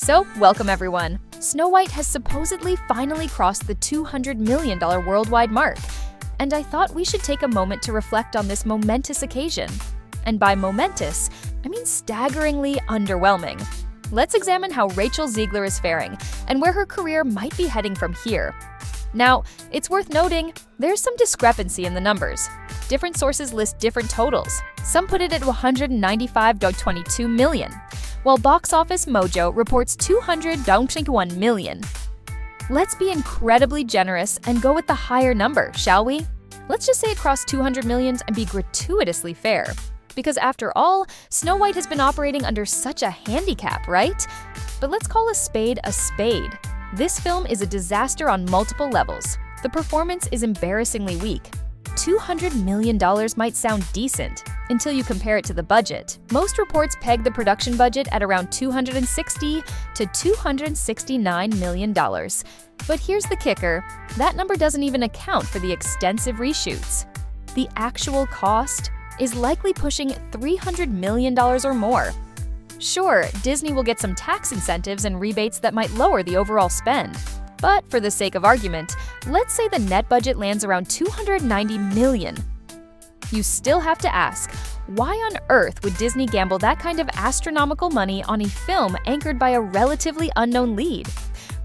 So, welcome everyone. Snow White has supposedly finally crossed the $200 million worldwide mark. And I thought we should take a moment to reflect on this momentous occasion. And by momentous, I mean staggeringly underwhelming. Let's examine how Rachel Zegler is faring and where her career might be heading from here. Now, it's worth noting, there's some discrepancy in the numbers. Different sources list different totals. Some put it at $195.22 million, while Box Office Mojo reports $200.21 million. Let's be incredibly generous and go with the higher number, shall we? Let's just say it crossed 200 million and be gratuitously fair. Because after all, Snow White has been operating under such a handicap, right? But let's call a spade a spade. This film is a disaster on multiple levels. The performance is embarrassingly weak. $200 million might sound decent until you compare it to the budget. Most reports peg the production budget at around $260 to $269 million. But here's the kicker, that number doesn't even account for the extensive reshoots. The actual cost is likely pushing $300 million or more. Sure, Disney will get some tax incentives and rebates that might lower the overall spend. But for the sake of argument, let's say the net budget lands around $290 million. You still have to ask, why on earth would Disney gamble that kind of astronomical money on a film anchored by a relatively unknown lead?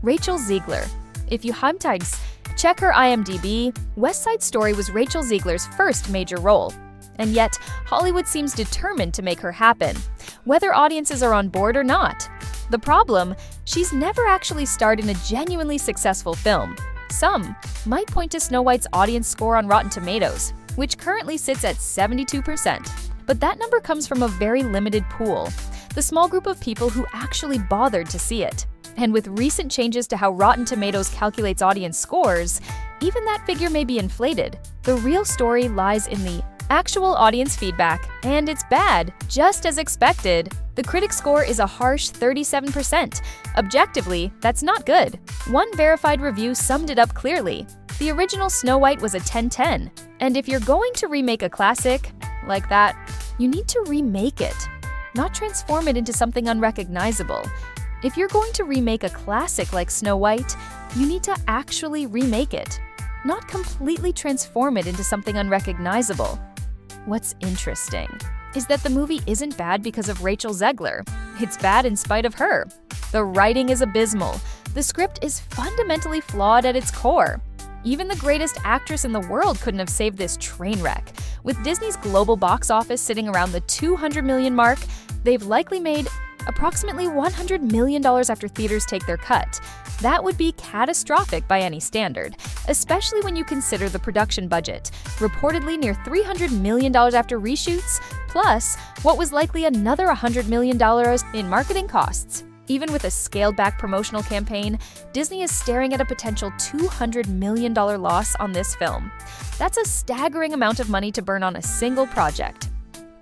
Rachel Zegler. If you Heimtags, check her IMDb, West Side Story was Rachel Zegler's first major role. And yet, Hollywood seems determined to make her happen, whether audiences are on board or not. The problem, she's never actually starred in a genuinely successful film. Some might point to Snow White's audience score on Rotten Tomatoes, which currently sits at 72%. But that number comes from a very limited pool, the small group of people who actually bothered to see it. And with recent changes to how Rotten Tomatoes calculates audience scores, even that figure may be inflated. The real story lies in the actual audience feedback, and it's bad, just as expected. The critic score is a harsh 37%. Objectively, that's not good. One verified review summed it up clearly. The original Snow White was a 10/10, and if you're going to remake a classic like that, you need to remake it, not transform it into something unrecognizable. If you're going to remake a classic like Snow White, you need to actually remake it, not completely transform it into something unrecognizable. What's interesting is that the movie isn't bad because of Rachel Zegler. It's bad in spite of her. The writing is abysmal. The script is fundamentally flawed at its core. Even the greatest actress in the world couldn't have saved this train wreck. With Disney's global box office sitting around the $200 million mark, they've likely made approximately $100 million after theaters take their cut. That would be catastrophic by any standard, especially when you consider the production budget, reportedly near $300 million after reshoots, plus what was likely another $100 million in marketing costs. Even with a scaled-back promotional campaign, Disney is staring at a potential $200 million loss on this film. That's a staggering amount of money to burn on a single project.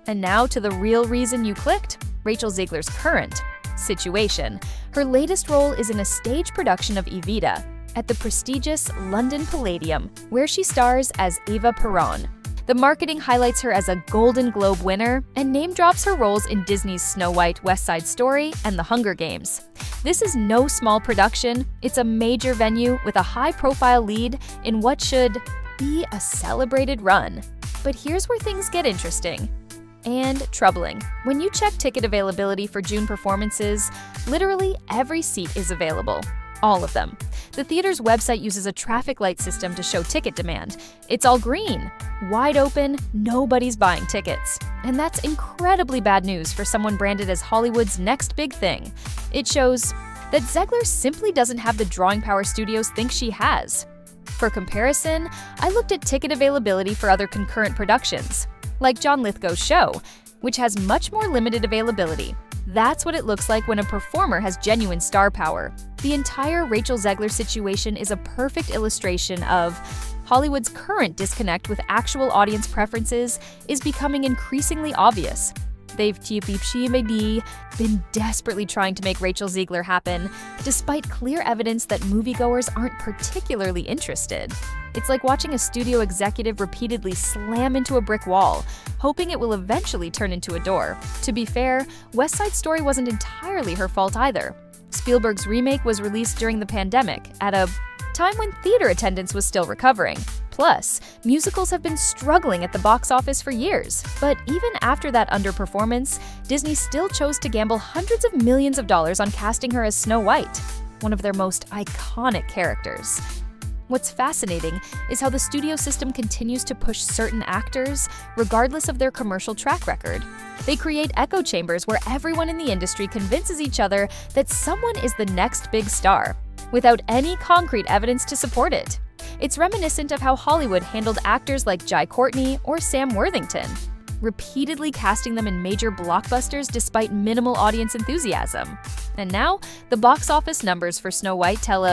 And now to the real reason you clicked, Rachel Zegler's current situation. Her latest role is in a stage production of Evita at the prestigious London Palladium, where she stars as Eva Peron. The marketing highlights her as a Golden Globe winner and name drops her roles in Disney's Snow White, West Side Story, and The Hunger Games. This is no small production. It's a major venue with a high-profile lead in what should be a celebrated run. But here's where things get interesting and troubling. When you check ticket availability for June performances, literally every seat is available. All of them. The theater's website uses a traffic light system to show ticket demand. It's all green, wide open, nobody's buying tickets. And that's incredibly bad news for someone branded as Hollywood's next big thing. It shows that Zegler simply doesn't have the drawing power studios think she has. For comparison, I looked at ticket availability for other concurrent productions, like John Lithgow's show, which has much more limited availability. That's what it looks like when a performer has genuine star power. The entire Rachel Zegler situation is a perfect illustration of Hollywood's current disconnect with actual audience preferences is becoming increasingly obvious. They've been desperately trying to make Rachel Zegler happen, despite clear evidence that moviegoers aren't particularly interested. It's like watching a studio executive repeatedly slam into a brick wall, hoping it will eventually turn into a door. To be fair, West Side Story wasn't entirely her fault either. Spielberg's remake was released during the pandemic, at a time when theater attendance was still recovering. Plus, musicals have been struggling at the box office for years. But even after that underperformance, Disney still chose to gamble hundreds of millions of dollars on casting her as Snow White, one of their most iconic characters. What's fascinating is how the studio system continues to push certain actors, regardless of their commercial track record. They create echo chambers where everyone in the industry convinces each other that someone is the next big star, without any concrete evidence to support it. It's reminiscent of how Hollywood handled actors like Jai Courtney or Sam Worthington, repeatedly casting them in major blockbusters despite minimal audience enthusiasm. And now, the box office numbers for Snow White tell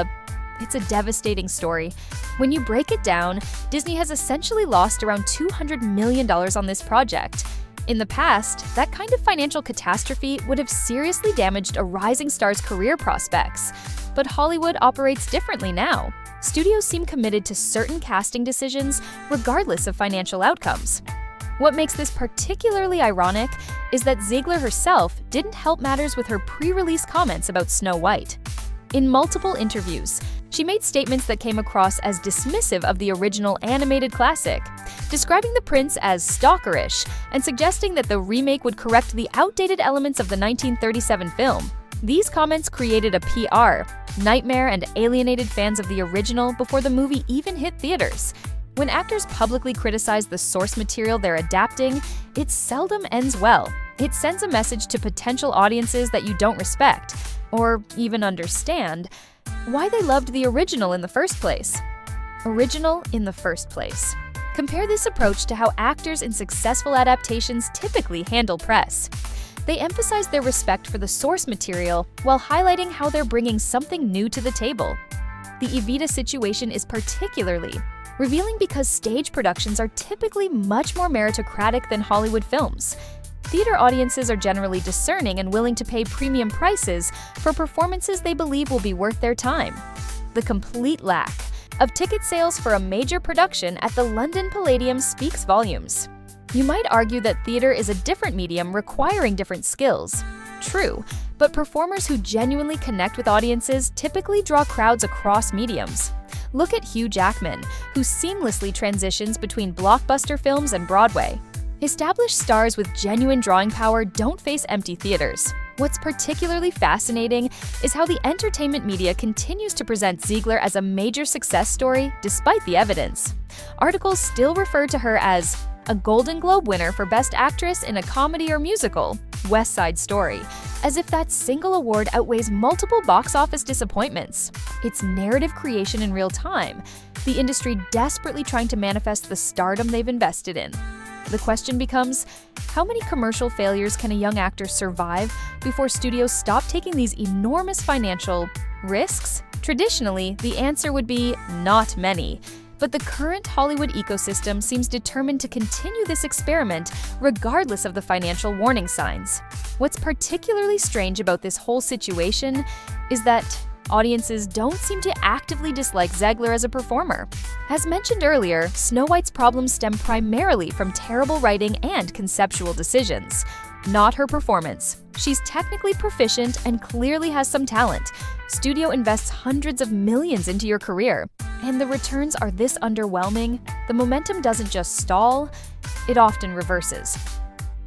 it's a devastating story. When you break it down, Disney has essentially lost around $200 million on this project. In the past, that kind of financial catastrophe would have seriously damaged a rising star's career prospects. But Hollywood operates differently now. Studios seem committed to certain casting decisions regardless of financial outcomes. What makes this particularly ironic is that Zegler herself didn't help matters with her pre-release comments about Snow White. In multiple interviews, she made statements that came across as dismissive of the original animated classic, describing the prince as stalkerish and suggesting that the remake would correct the outdated elements of the 1937 film. These comments created a PR nightmare and alienated fans of the original before the movie even hit theaters. When actors publicly criticize the source material they're adapting, it seldom ends well. It sends a message to potential audiences that you don't respect, or even understand, why they loved the original in the first place. Original in the first place. Compare this approach to how actors in successful adaptations typically handle press. They emphasize their respect for the source material while highlighting how they're bringing something new to the table. The Evita situation is particularly revealing because stage productions are typically much more meritocratic than Hollywood films. Theater audiences are generally discerning and willing to pay premium prices for performances they believe will be worth their time. The complete lack of ticket sales for a major production at the London Palladium speaks volumes. You might argue that theater is a different medium requiring different skills. True, but performers who genuinely connect with audiences typically draw crowds across mediums. Look at Hugh Jackman, who seamlessly transitions between blockbuster films and Broadway. Established stars with genuine drawing power don't face empty theaters. What's particularly fascinating is how the entertainment media continues to present Zegler as a major success story despite the evidence. Articles still refer to her as a Golden Globe winner for Best Actress in a Comedy or Musical, West Side Story, as if that single award outweighs multiple box office disappointments. It's narrative creation in real time, the industry desperately trying to manifest the stardom they've invested in. The question becomes, how many commercial failures can a young actor survive before studios stop taking these enormous financial risks? Traditionally, the answer would be not many. But the current Hollywood ecosystem seems determined to continue this experiment regardless of the financial warning signs. What's particularly strange about this whole situation is that audiences don't seem to actively dislike Zegler as a performer. As mentioned earlier, Snow White's problems stem primarily from terrible writing and conceptual decisions, not her performance. She's technically proficient and clearly has some talent. Studio invests hundreds of millions into your career, and the returns are this underwhelming, the momentum doesn't just stall, it often reverses.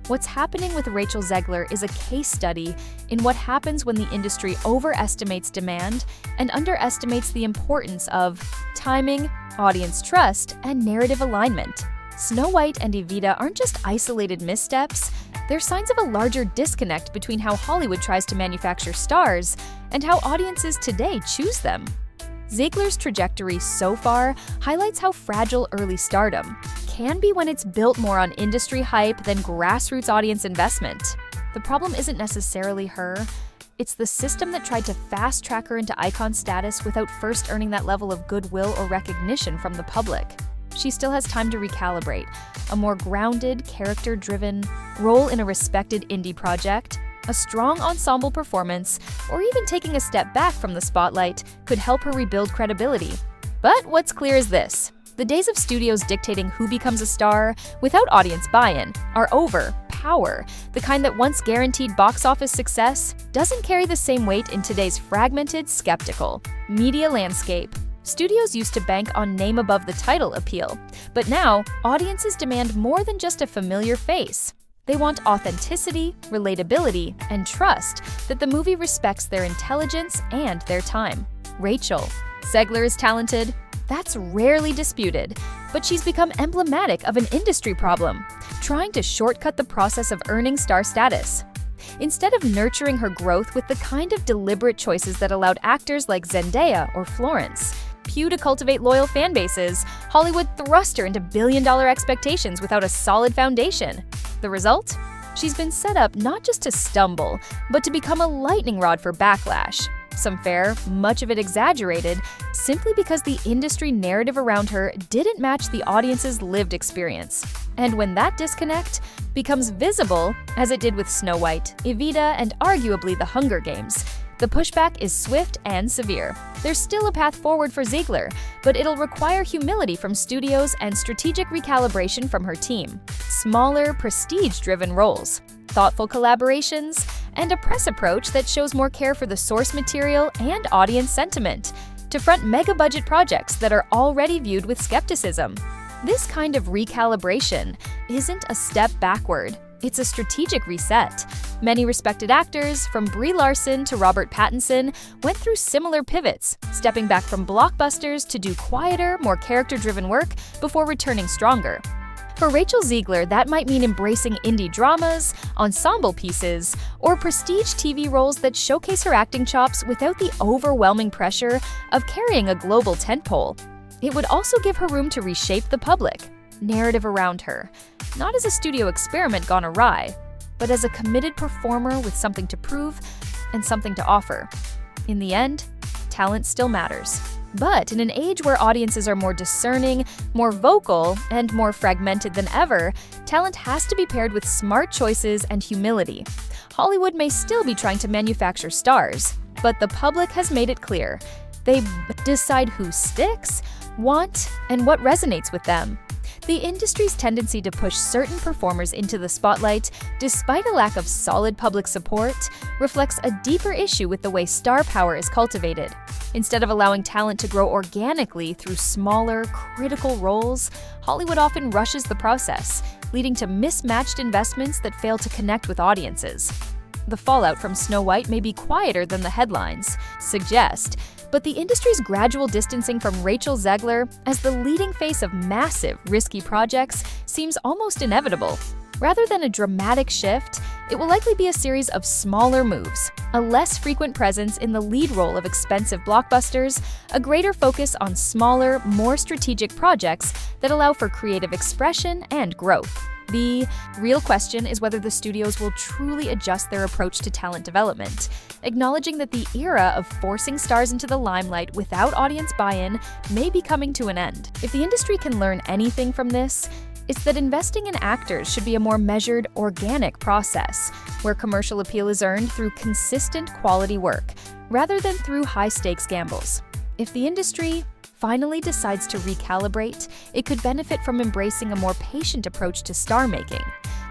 What's happening with Rachel Zegler is a case study in what happens when the industry overestimates demand and underestimates the importance of timing, audience trust, and narrative alignment. Snow White and Evita aren't just isolated missteps, they're signs of a larger disconnect between how Hollywood tries to manufacture stars and how audiences today choose them. Zegler's trajectory so far highlights how fragile early stardom can be when it's built more on industry hype than grassroots audience investment. The problem isn't necessarily her, it's the system that tried to fast-track her into icon status without first earning that level of goodwill or recognition from the public. She still has time to recalibrate, a more grounded, character-driven role in a respected indie project. A strong ensemble performance, or even taking a step back from the spotlight, could help her rebuild credibility. But what's clear is this: the days of studios dictating who becomes a star without audience buy-in are over, power, the kind that once guaranteed box office success, doesn't carry the same weight in today's fragmented, skeptical media landscape. Studios used to bank on name-above-the-title appeal, but now audiences demand more than just a familiar face. They want authenticity, relatability, and trust that the movie respects their intelligence and their time. Rachel Zegler is talented. That's rarely disputed, but she's become emblematic of an industry problem, trying to shortcut the process of earning star status. Instead of nurturing her growth with the kind of deliberate choices that allowed actors like Zendaya or Florence Pugh to cultivate loyal fan bases, Hollywood thrust her into billion-dollar expectations without a solid foundation. The result? She's been set up not just to stumble, but to become a lightning rod for Backlash. Some fair, much of it exaggerated, simply because the industry narrative around her didn't match the audience's lived experience. And when that disconnect becomes visible, as it did with Snow White, Evita, and arguably The Hunger Games, the pushback is swift and severe. There's still a path forward for Zegler, but it'll require humility from studios and strategic recalibration from her team. Smaller, prestige-driven roles, thoughtful collaborations, and a press approach that shows more care for the source material and audience sentiment to front mega-budget projects that are already viewed with skepticism. This kind of recalibration isn't a step backward. It's a strategic reset. Many respected actors, from Brie Larson to Robert Pattinson, went through similar pivots, stepping back from blockbusters to do quieter, more character-driven work before returning stronger. For Rachel Zegler, that might mean embracing indie dramas, ensemble pieces, or prestige TV roles that showcase her acting chops without the overwhelming pressure of carrying a global tentpole. It would also give her room to reshape the public narrative around her, not as a studio experiment gone awry, but as a committed performer with something to prove and something to offer. In the end, talent still matters. But in an age where audiences are more discerning, more vocal, and more fragmented than ever, talent has to be paired with smart choices and humility. Hollywood may still be trying to manufacture stars, but the public has made it clear. They decide who sticks, want, and what resonates with them. The industry's tendency to push certain performers into the spotlight, despite a lack of solid public support, reflects a deeper issue with the way star power is cultivated. Instead of allowing talent to grow organically through smaller, critical roles, Hollywood often rushes the process, leading to mismatched investments that fail to connect with audiences. The fallout from Snow White may be quieter than the headlines suggest, but the industry's gradual distancing from Rachel Zegler as the leading face of massive, risky projects seems almost inevitable. Rather than a dramatic shift, it will likely be a series of smaller moves, a less frequent presence in the lead role of expensive blockbusters, a greater focus on smaller, more strategic projects that allow for creative expression and growth. The real question is whether the studios will truly adjust their approach to talent development, acknowledging that the era of forcing stars into the limelight without audience buy-in may be coming to an end. If the industry can learn anything from this, it's that investing in actors should be a more measured, organic process, where commercial appeal is earned through consistent quality work, rather than through high-stakes gambles. If the industry finally decides to recalibrate, it could benefit from embracing a more patient approach to star-making.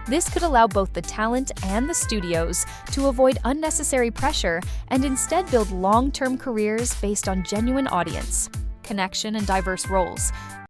This could allow both the talent and the studios to avoid unnecessary pressure and instead build long-term careers based on genuine audience, connection, and diverse roles.